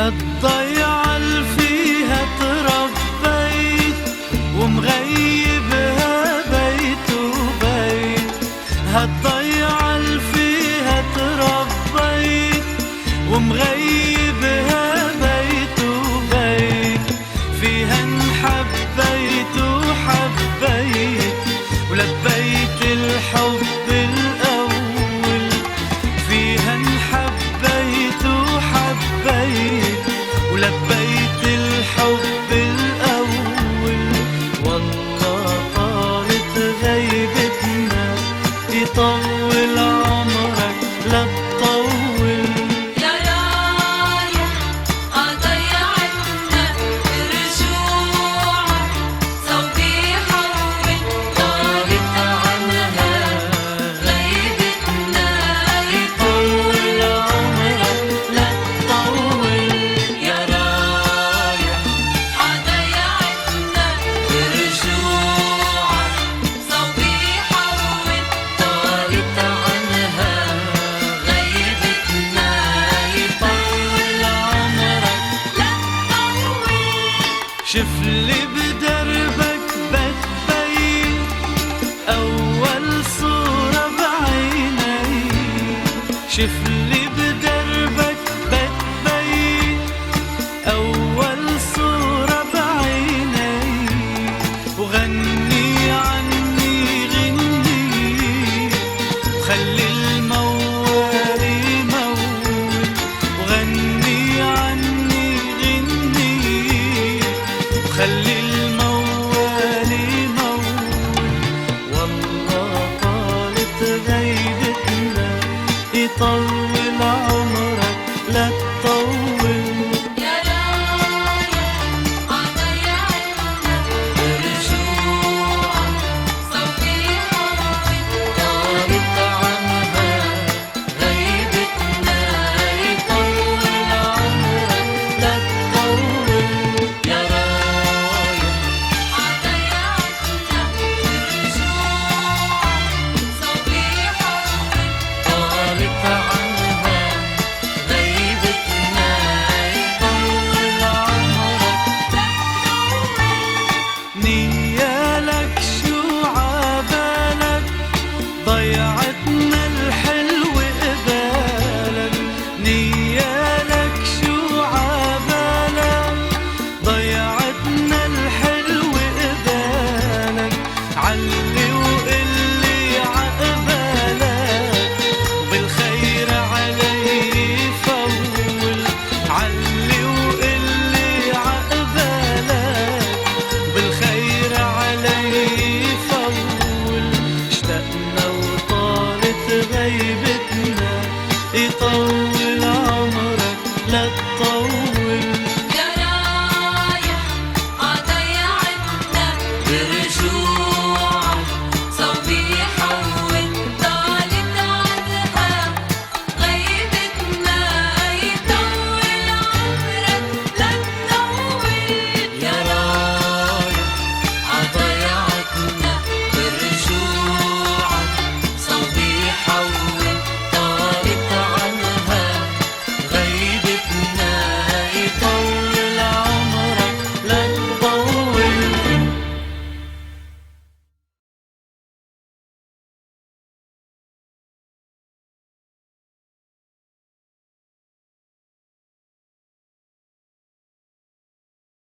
هالضيعة اللي فيها تربيت ومغيبها بيت وبيت، هالضيعة اللي فيها تربيت ومغيبها بيت وبيت، فيها انحبيت وحبيت ولبيت الحب الأول، فيها انحبيت وحبيت ولبيت الحب الأول. والله طالت غيبتنا يطول عمرك لا تطول. يا رايح ضيعتنا برجوعك، صوتي حول طالت عنها غيبتنا يطول عمرك لا تطول. يا رايح ضيعتنا برجوعك، صوتي حول طالت عنها غيبتنا يطول عمرك لا تطول. شفلي بدربك بتبين أول صورة بعيني، شفلي بدربك بتبين أول صورة بعيني، وغني عني غني وخلي الموال يمول، وغني عني غني وخلي الموال يمول. والله طالت غيبتنا يطول